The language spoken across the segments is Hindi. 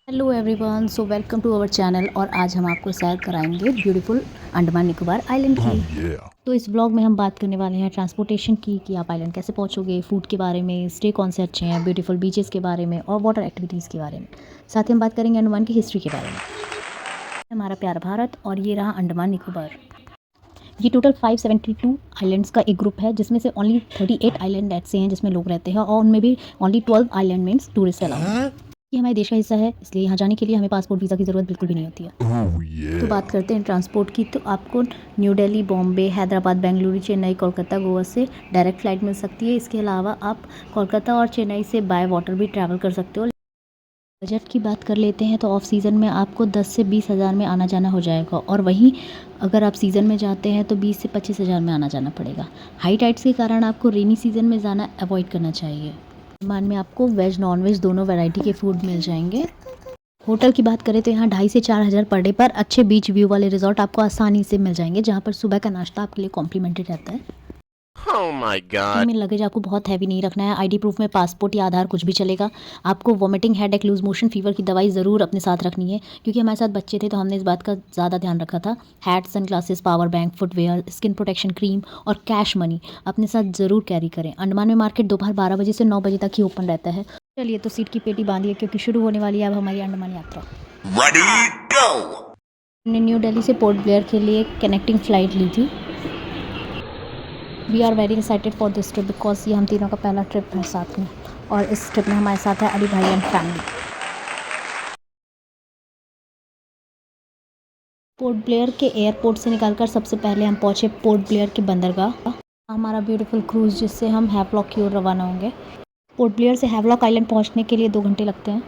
Hello everyone, so welcome to our channel. और आज हम आपको सैर कराएंगे beautiful Andaman Nicobar island Oh की। yeah. तो इस ब्लॉग में हम बात करने वाले हैं ट्रांसपोर्टेशन की, कि आप आइलैंड कैसे पहुंचोगे, फूड के बारे में, स्टे कौन से अच्छे हैं, ब्यूटीफुल बीचेस के बारे में और वाटर एक्टिविटीज़ के बारे में। साथ ही हम बात करेंगे अंडमान की हिस्ट्री के बारे में। हमारा प्यारा भारत, और ये रहा अंडमान निकोबार। ये टोटल 572 आइलैंड्स का एक ग्रुप है, जिसमें से ओनली 38 आइलैंड ऐसे हैं जिसमें लोग रहते हैं, और उनमें भी only 12 island means tourist allowed. ये हमारे देश का हिस्सा है, इसलिए यहाँ जाने के लिए हमें पासपोर्ट वीज़ा की ज़रूरत बिल्कुल भी नहीं होती है। Oh तो बात yeah. करते हैं ट्रांसपोर्ट की। तो आपको न्यू दिल्ली, बॉम्बे, हैदराबाद, बेंगलुरु, चेन्नई, कोलकाता, गोवा से डायरेक्ट फ़्लाइट मिल सकती है। इसके अलावा आप कोलकाता और चेन्नई से बाय वाटर भी ट्रैवल कर सकते हो। बजट की बात कर लेते हैं तो ऑफ सीज़न में आपको 10 से 20 हज़ार में आना जाना हो जाएगा, और वहीं अगर आप सीज़न में जाते हैं तो 20 से 25 हज़ार में आना जाना पड़ेगा। हाई टाइड्स के कारण आपको रेनी सीज़न में जाना अवॉइड करना चाहिए। अंडमान में आपको वेज नॉन वेज दोनों वैरायटी के फूड मिल जाएंगे। होटल की बात करें तो यहाँ 2,500 से 4,000 पर डे पर अच्छे बीच व्यू वाले रिजॉर्ट आपको आसानी से मिल जाएंगे, जहाँ पर सुबह का नाश्ता आपके लिए कॉम्प्लीमेंट्री रहता है। Oh my god. में लगेज आपको बहुत हैवी नहीं रखना है। आईडी प्रूफ में पासपोर्ट या आधार कुछ भी चलेगा। आपको vomiting, headache, loose motion, fever की दवाई ज़रूर अपने साथ रखनी है, क्योंकि हमारे साथ बच्चे थे तो हमने इस बात का ज़्यादा ध्यान रखा था। Hat, sun glasses, power bank, footwear, skin protection cream और कैश मनी अपने साथ ज़रूर कैरी करें। अंडमान में मार्केट दोपहर 12 बजे से 9 बजे तक ही ओपन रहता है। चलिए तो सीट की पेटी बांधिए, क्योंकि शुरू होने वाली है अब हमारी अंडमान यात्रा। Ready, go! हमने न्यू दिल्ली से पोर्ट ब्लेयर के लिए कनेक्टिंग फ़्लाइट ली थी। We are very excited for this trip, because ये हम तीनों का पहला ट्रिप है साथ में, और इस ट्रिप में हमारे साथ है अली भाई एंड फैमिली। पोर्ट ब्लेयर के एयरपोर्ट से निकलकर सबसे पहले हम पहुँचे पोर्ट ब्लेयर के बंदरगाह। हमारा ब्यूटीफुल क्रूज़, जिससे हम हैवलॉक की ओर रवाना होंगे। पोर्ट ब्लेयर से हैवलॉक आइलैंड पहुँचने के लिए 2 घंटे लगते हैं।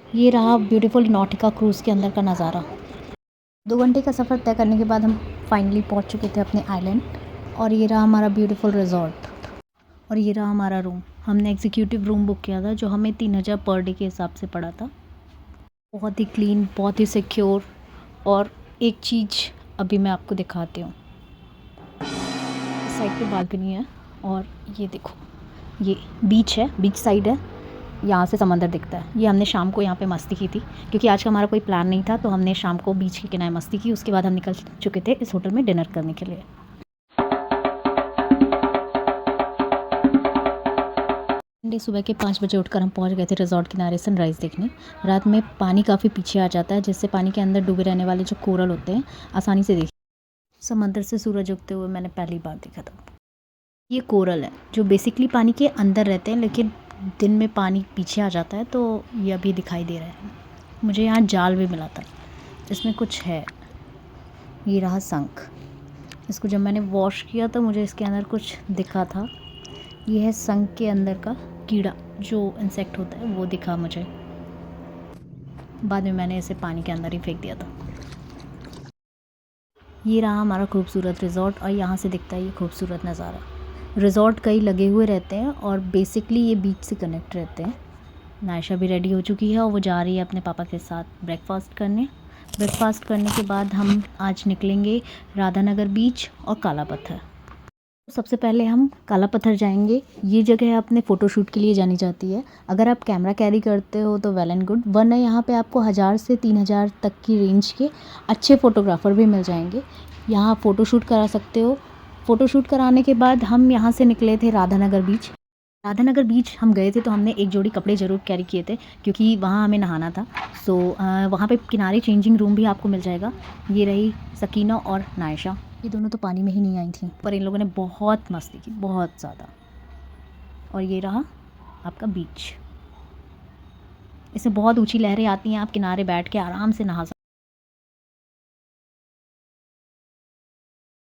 ये रहा ब्यूटीफुल नॉटिका क्रूज़ के अंदर का नज़ारा। 2 घंटे का सफ़र तय करने के बाद हम फाइनली पहुँच चुके थे अपने आइलैंड, और ये रहा हमारा ब्यूटीफुल रिजॉर्ट, और ये रहा हमारा रूम। हमने एग्जीक्यूटिव रूम बुक किया था, जो हमें 3,000 पर डे के हिसाब से पड़ा था। बहुत ही क्लीन, बहुत ही सिक्योर। और एक चीज़ अभी मैं आपको दिखाती हूँ। इस साइड पे बालकनी है, और ये देखो, ये बीच है, बीच साइड है, यहाँ से समंदर दिखता है। ये हमने शाम को यहाँ पे मस्ती की थी, क्योंकि आज का हमारा कोई प्लान नहीं था, तो हमने शाम को बीच के किनारे मस्ती की। उसके बाद हम निकल चुके थे इस होटल में डिनर करने के लिए। संडे सुबह के 5 बजे उठकर हम पहुंच गए थे रिजॉर्ट किनारे सनराइज़ देखने। रात में पानी काफ़ी पीछे आ जाता है, जिससे पानी के अंदर डूबे रहने वाले जो कोरल होते हैं आसानी से देख। समंदर से सूरज उगते हुए मैंने पहली बार देखा था। ये कोरल है जो बेसिकली पानी के अंदर रहते हैं, लेकिन दिन में पानी पीछे आ जाता है, तो ये अभी दिखाई दे रहा है। मुझे यहाँ जाल भी मिला था जिसमें कुछ है। ये रहा शंख। इसको जब मैंने वॉश किया तो मुझे इसके अंदर कुछ दिखा था। ये है शंख के अंदर का कीड़ा, जो इंसेक्ट होता है, वो दिखा मुझे। बाद में मैंने इसे पानी के अंदर ही फेंक दिया था। ये रहा हमारा खूबसूरत रिज़ॉर्ट, और यहाँ से दिखता है ये खूबसूरत नज़ारा। रिज़ॉर्ट कई लगे हुए रहते हैं, और बेसिकली ये बीच से कनेक्ट रहते हैं। नायशा भी रेडी हो चुकी है, और वो जा रही है अपने पापा के साथ ब्रेकफास्ट करने। ब्रेकफास्ट करने के बाद हम आज निकलेंगे राधानगर बीच और काला पत्थर। सबसे पहले हम काला पत्थर जाएंगे। ये जगह अपने फ़ोटोशूट के लिए जानी जाती है। अगर आप कैमरा कैरी करते हो तो वेल एंड गुड, वरना यहाँ पे आपको 1,000 से 3,000 तक की रेंज के अच्छे फ़ोटोग्राफ़र भी मिल जाएंगे। यहाँ फ़ोटोशूट करा सकते हो। फ़ोटोशूट कराने के बाद हम यहाँ से निकले थे राधानगर बीच। राधानगर बीच हम गए थे तो हमने एक जोड़ी कपड़े ज़रूर कैरी किए थे, क्योंकि वहाँ हमें नहाना था। सो वहाँ पे किनारे चेंजिंग रूम भी आपको मिल जाएगा। ये रही सकीना और नायशा, ये दोनों तो पानी में ही नहीं आई थी, पर इन लोगों ने बहुत मस्ती की, बहुत ज़्यादा। और ये रहा आपका बीच। इसमें बहुत ऊंची लहरें आती हैं, आप किनारे बैठ के आराम से नहा सकते।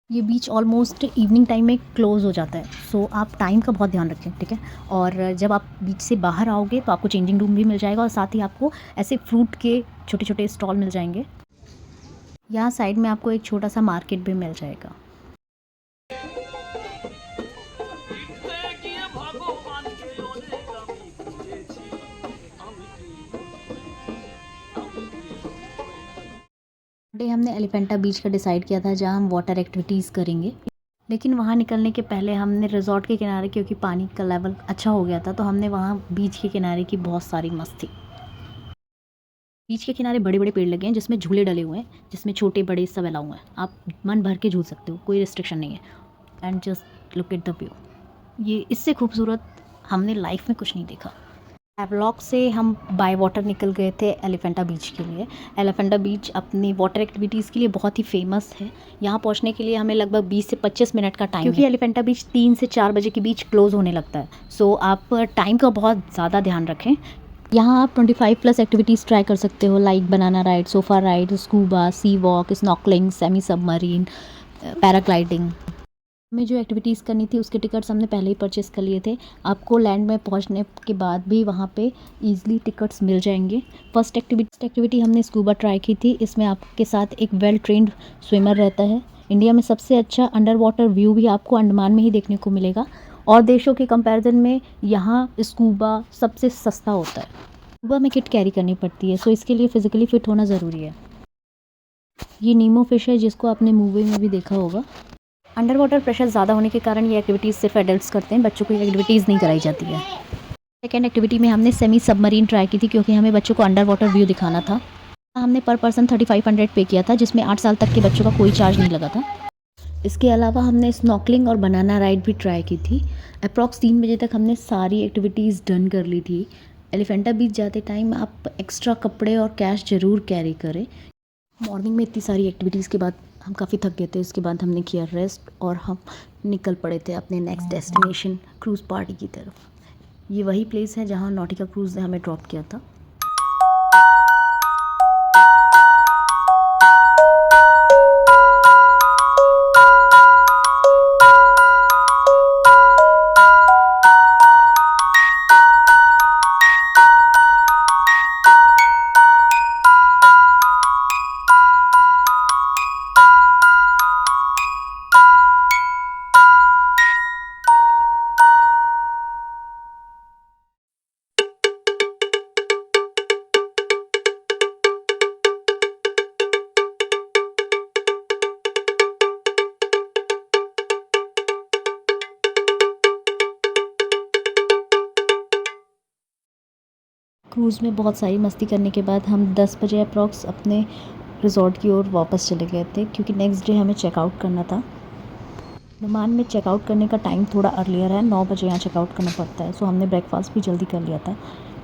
ये बीच ऑलमोस्ट इवनिंग टाइम में क्लोज़ हो जाता है, सो आप टाइम का बहुत ध्यान रखें, ठीक है। और जब आप बीच से बाहर आओगे तो आपको चेंजिंग रूम भी मिल जाएगा, और साथ ही आपको ऐसे फ्रूट के छोटे छोटे स्टॉल मिल जाएंगे। यहाँ साइड में आपको एक छोटा सा मार्केट भी मिल जाएगा। डे हमने एलिफेंटा बीच का डिसाइड किया था, जहाँ हम वाटर एक्टिविटीज़ करेंगे। लेकिन वहाँ निकलने के पहले हमने रिजॉर्ट के किनारे, क्योंकि पानी का लेवल अच्छा हो गया था, तो हमने वहाँ बीच के किनारे की बहुत सारी मस्ती। बीच के किनारे बड़े बड़े पेड़ लगे हैं जिसमें झूले डले हुए हैं, जिसमें छोटे बड़े सब अलाउ हैं। आप मन भर के झूल सकते हो, कोई रिस्ट्रिक्शन नहीं है। And just look at the view, ये इससे खूबसूरत हमने लाइफ में कुछ नहीं देखा। हैवलॉक से हम बाय वाटर निकल गए थे एलिफेंटा बीच के लिए। एलिफेंटा बीच अपनी वाटर एक्टिविटीज़ के लिए बहुत ही फेमस है। यहाँ पहुँचने के लिए हमें लगभग 20 से 25 मिनट का टाइम, क्योंकि एलिफेंटा बीच 3 से 4 बजे के बीच क्लोज़ होने लगता है। सो आप टाइम का बहुत ज़्यादा ध्यान रखें। यहाँ आप 25+ एक्टिविटीज़ ट्राई कर सकते हो, like banana ride, sofa ride, scuba, sea walk, snorkelling, semi submarine, paragliding. हमें जो एक्टिविटीज़ करनी थी उसके टिकट्स हमने पहले ही परचेज़ कर लिए थे। आपको लैंड में पहुंचने के बाद भी वहाँ पे ईज़िली टिकट्स मिल जाएंगे। फर्स्ट एक्टिविटी हमने स्कूबा ट्राई की थी। इसमें आपके साथ एक वेल ट्रेंड स्विमर रहता है। इंडिया में सबसे अच्छा अंडर वाटर व्यू भी आपको अंडमान में ही देखने को मिलेगा, और देशों के कंपैरिजन में यहाँ स्कूबा सबसे सस्ता होता है। स्कूबा में किट कैरी करनी पड़ती है, सो इसके लिए फ़िज़िकली फ़िट होना ज़रूरी है। ये नीमो फिश है जिसको आपने मूवी में भी देखा होगा। अंडर वाटर प्रेशर ज़्यादा होने के कारण ये एक्टिविटीज़ सिर्फ एडल्ट्स करते हैं, बच्चों को ये एक्टिविटीज़ नहीं कराई जाती है। सेकेंड एक्टिविटी में हमने सेमी सबमरीन ट्राई की थी, क्योंकि हमें बच्चों को अंडर वाटर व्यू दिखाना था। हमने पर पर्सन 3500 पे किया था, जिसमें 8 साल तक के बच्चों का कोई चार्ज नहीं लगा था। इसके अलावा हमने स्नॉर्कलिंग और बनाना राइड भी ट्राई की थी। अप्रॉक्स 3 बजे तक हमने सारी एक्टिविटीज़ डन कर ली थी। एलिफेंटा बीच जाते टाइम आप एक्स्ट्रा कपड़े और कैश ज़रूर कैरी करें। मॉर्निंग में इतनी सारी एक्टिविटीज़ के बाद हम काफ़ी थक गए थे। इसके बाद हमने किया रेस्ट और हम निकल पड़े थे अपने नेक्स्ट डेस्टिनेशन क्रूज़ पार्टी की तरफ। ये वही प्लेस है जहाँ नॉटिका क्रूज़ ने हमें ड्रॉप किया था। क्रूज़ में बहुत सारी मस्ती करने के बाद हम 10 बजे अप्रॉक्स अपने रिज़ॉर्ट की ओर वापस चले गए थे, क्योंकि नेक्स्ट डे हमें चेकआउट करना था। अंडमान में चेकआउट करने का टाइम थोड़ा अर्लियर है, 9 बजे यहाँ चेकआउट करना पड़ता है। सो हमने ब्रेकफास्ट भी जल्दी कर लिया था।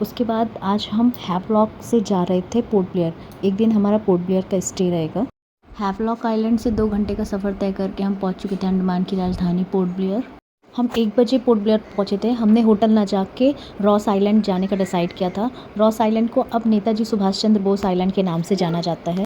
उसके बाद आज हम हैवलॉक से जा रहे थे पोर्ट ब्लेयर। एक दिन हमारा पोर्ट ब्लेयर का स्टे रहेगा। हैवलॉक आइलैंड से 2 घंटे का सफ़र तय करके हम पहुँच चुके थे अंडमान की राजधानी पोर्ट ब्लेयर। हम 1 बजे पोर्ट ब्लेयर पहुँचे थे। हमने होटल ना जाके रॉस आइलैंड जाने का डिसाइड किया था। रॉस आइलैंड को अब नेताजी सुभाष चंद्र बोस आइलैंड के नाम से जाना जाता है।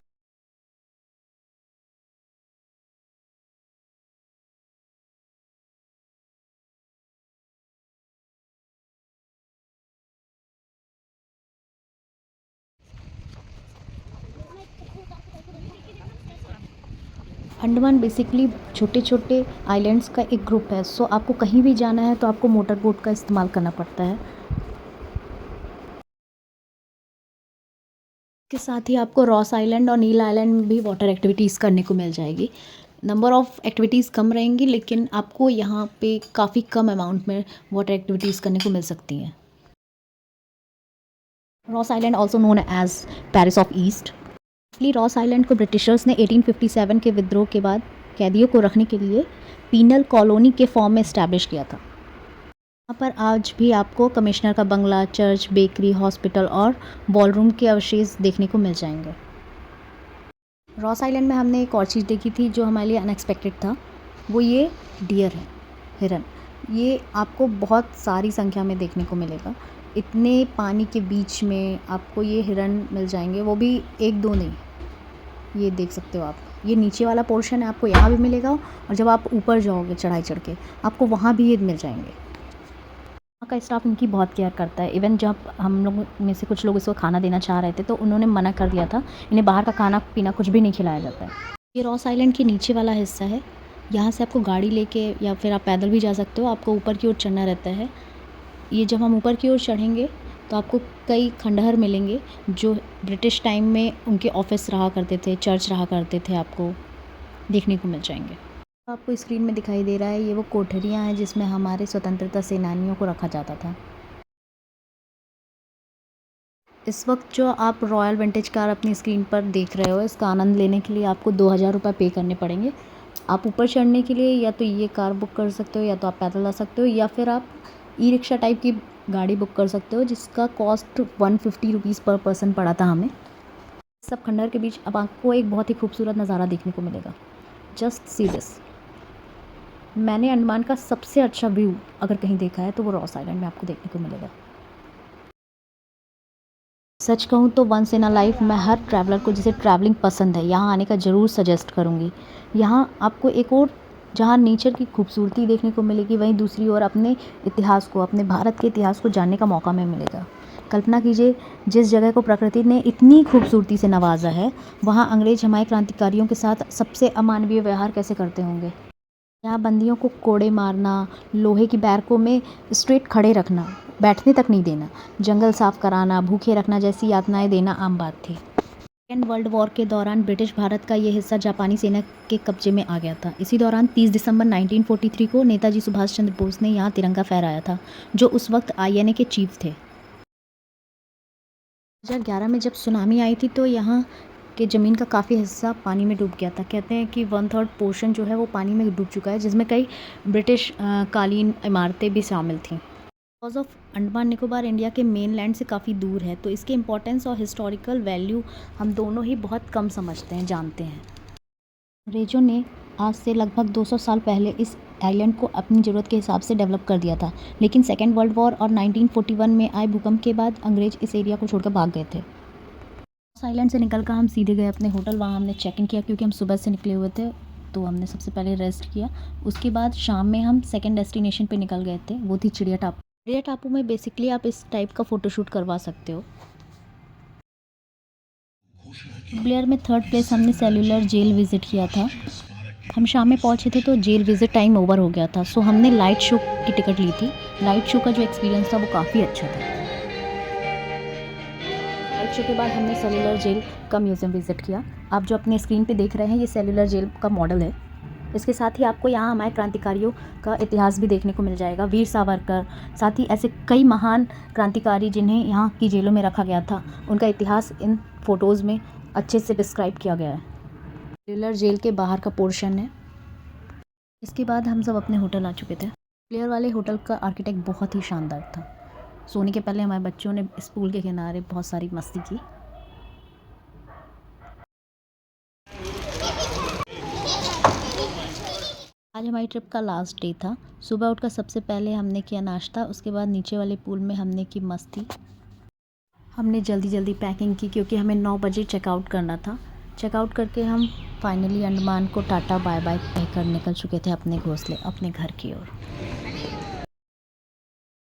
अंडमान बेसिकली छोटे छोटे आइलैंड्स का एक ग्रुप है। सो आपको कहीं भी जाना है तो आपको मोटर बोट का इस्तेमाल करना पड़ता है। के साथ ही आपको रॉस आइलैंड और नील आइलैंड में भी वाटर एक्टिविटीज़ करने को मिल जाएगी। नंबर ऑफ़ एक्टिविटीज़ कम रहेंगी, लेकिन आपको यहाँ पे काफ़ी कम अमाउंट में वाटर एक्टिविटीज़ करने को मिल सकती हैं। Ross Island also known as Paris of east. Ross Island को ब्रिटिशर्स ने 1857 के विद्रोह के बाद कैदियों को रखने के लिए पीनल कॉलोनी के फॉर्म में इस्टेब्लिश किया था। यहाँ पर आज भी आपको कमिश्नर का बंगला, चर्च, बेकरी, हॉस्पिटल और बॉलरूम के अवशेष देखने को मिल जाएंगे। रॉस आइलैंड में हमने एक और चीज़ देखी थी जो हमारे लिए अनएक्सपेक्टेड था। वो ये डियर है, हिरन। ये आपको बहुत सारी संख्या में देखने को मिलेगा। इतने पानी के बीच में आपको ये हिरन मिल जाएंगे, वो भी 1-2 नहीं। ये देख सकते हो आप, ये नीचे वाला पोर्शन है, आपको यहाँ भी मिलेगा, और जब आप ऊपर जाओगे चढ़ाई चढ़ के आपको वहाँ भी ये मिल जाएंगे। वहाँ का स्टाफ इनकी बहुत केयर करता है। इवन जब हम लोग में से कुछ लोग इसको खाना देना चाह रहे थे तो उन्होंने मना कर दिया था। इन्हें बाहर का खाना पीना कुछ भी नहीं खिलाया जाता है। ये रॉस आइलैंड के नीचे वाला हिस्सा है। यहाँ से आपको गाड़ी लेके या फिर आप पैदल भी जा सकते हो। आपको ऊपर की ओर चढ़ना रहता है। ये जब हम ऊपर की ओर चढ़ेंगे तो आपको कई खंडहर मिलेंगे जो ब्रिटिश टाइम में उनके ऑफिस रहा करते थे, चर्च रहा करते थे, आपको देखने को मिल जाएंगे। आपको स्क्रीन में दिखाई दे रहा है, ये वो कोठरियाँ हैं जिसमें हमारे स्वतंत्रता सेनानियों को रखा जाता था। इस वक्त जो आप रॉयल विंटेज कार अपनी स्क्रीन पर देख रहे हो, इसका आनंद लेने के लिए आपको 2000 रुपये पे करने पड़ेंगे। आप ऊपर चढ़ने के लिए या तो ये कार बुक कर सकते हो, या तो आप पैदल आ सकते हो, या फिर आप ई रिक्शा टाइप की गाड़ी बुक कर सकते हो, जिसका कॉस्ट 150 रुपीज़ पर पर्सन पड़ा था हमें। सब खंडहर के बीच अब आपको एक बहुत ही खूबसूरत नज़ारा देखने को मिलेगा। Just see this. मैंने अंडमान का सबसे अच्छा व्यू अगर कहीं देखा है तो वो रॉस आइलैंड में आपको देखने को मिलेगा। सच कहूँ तो वंस इन अ लाइफ मैं हर ट्रैवलर को जिसे ट्रैवलिंग पसंद है यहाँ आने का ज़रूर सजेस्ट करूँगी। यहाँ आपको एक और जहाँ नेचर की खूबसूरती देखने को मिलेगी, वहीं दूसरी ओर अपने इतिहास को, अपने भारत के इतिहास को जानने का मौका में मिलेगा। कल्पना कीजिए, जिस जगह को प्रकृति ने इतनी खूबसूरती से नवाजा है, वहाँ अंग्रेज हमारे क्रांतिकारियों के साथ सबसे अमानवीय व्यवहार कैसे करते होंगे। यहाँ बंदियों को कोड़े मारना, लोहे की बैरकों में स्ट्रेट खड़े रखना, बैठने तक नहीं देना, जंगल साफ कराना, भूखे रखना जैसी यातनाएं देना आम बात थी। सेकेंड वर्ल्ड वॉर के दौरान ब्रिटिश भारत का ये हिस्सा जापानी सेना के कब्जे में आ गया था। इसी दौरान 30 दिसंबर 1943 को नेताजी सुभाष चंद्र बोस ने यहाँ तिरंगा फहराया था, जो उस वक्त INA के चीफ थे। 2011 में जब सुनामी आई थी तो यहाँ कि ज़मीन का काफ़ी हिस्सा पानी में डूब गया था। कहते हैं कि 1/3 पोर्शन जो है वो पानी में डूब चुका है, जिसमें कई ब्रिटिश कालीन इमारतें भी शामिल थीं। Because of Andaman Nicobar India के मेन लैंड से काफ़ी दूर है, तो इसके इम्पोर्टेंस और हिस्टोरिकल वैल्यू हम दोनों ही बहुत कम समझते हैं, जानते हैं। अंग्रेज़ों ने आज से लगभग 200 साल पहले इस आइलैंड को अपनी ज़रूरत के हिसाब से डेवलप कर दिया था, लेकिन सेकेंड वर्ल्ड वॉर और 1941 में आए भूकंप के बाद अंग्रेज़ इस एरिया को छोड़कर भाग गए थे। रॉस आइलैंड से निकलकर हम सीधे गए अपने होटल। वहाँ हमने चेक इन किया क्योंकि हम सुबह से निकले हुए थे, तो हमने सबसे पहले रेस्ट किया। उसके बाद शाम में हम सेकंड डेस्टिनेशन पे निकल गए थे, वो थी चिड़िया टापू। चिड़िया टापू में बेसिकली आप इस टाइप का फ़ोटोशूट करवा सकते हो। ब्लेयर में थर्ड प्लेस हमने सेलुलर जेल विज़िट किया था। हम शाम में पहुँचे थे तो जेल विज़िट टाइम ओवर हो गया था, सो हमने लाइट शो की टिकट ली थी। लाइट शो का जो एक्सपीरियंस था वो काफ़ी अच्छा था। लाइट शो के बाद हमने सेलुलर जेल का म्यूज़ियम विज़िट किया। आप जो अपने स्क्रीन पे देख रहे हैं, ये सेलुलर जेल का मॉडल है। इसके साथ ही आपको यहाँ हमारे क्रांतिकारियों का इतिहास भी देखने को मिल जाएगा। वीर सावरकर, साथ ही ऐसे कई महान क्रांतिकारी जिन्हें यहाँ की जेलों में रखा गया था, उनका इतिहास इन फ़ोटोज़ में अच्छे से डिस्क्राइब किया गया है। सेलुलर जेल के बाहर का पोर्शन है। इसके बाद हम सब अपने होटल आ चुके थे। प्लेयर वाले होटल का आर्किटेक्ट बहुत ही शानदार था। सोने के पहले हमारे बच्चों ने इस पूल के किनारे बहुत सारी मस्ती की। आज हमारी ट्रिप का लास्ट डे था। सुबह उठकर सबसे पहले हमने किया नाश्ता, उसके बाद नीचे वाले पूल में हमने की मस्ती। हमने जल्दी पैकिंग की क्योंकि हमें 9 बजे चेकआउट करना था। चेकआउट करके हम फाइनली अंडमान को टाटा बाय बाय कहकर निकल चुके थे अपने घोंसले, अपने घर की ओर।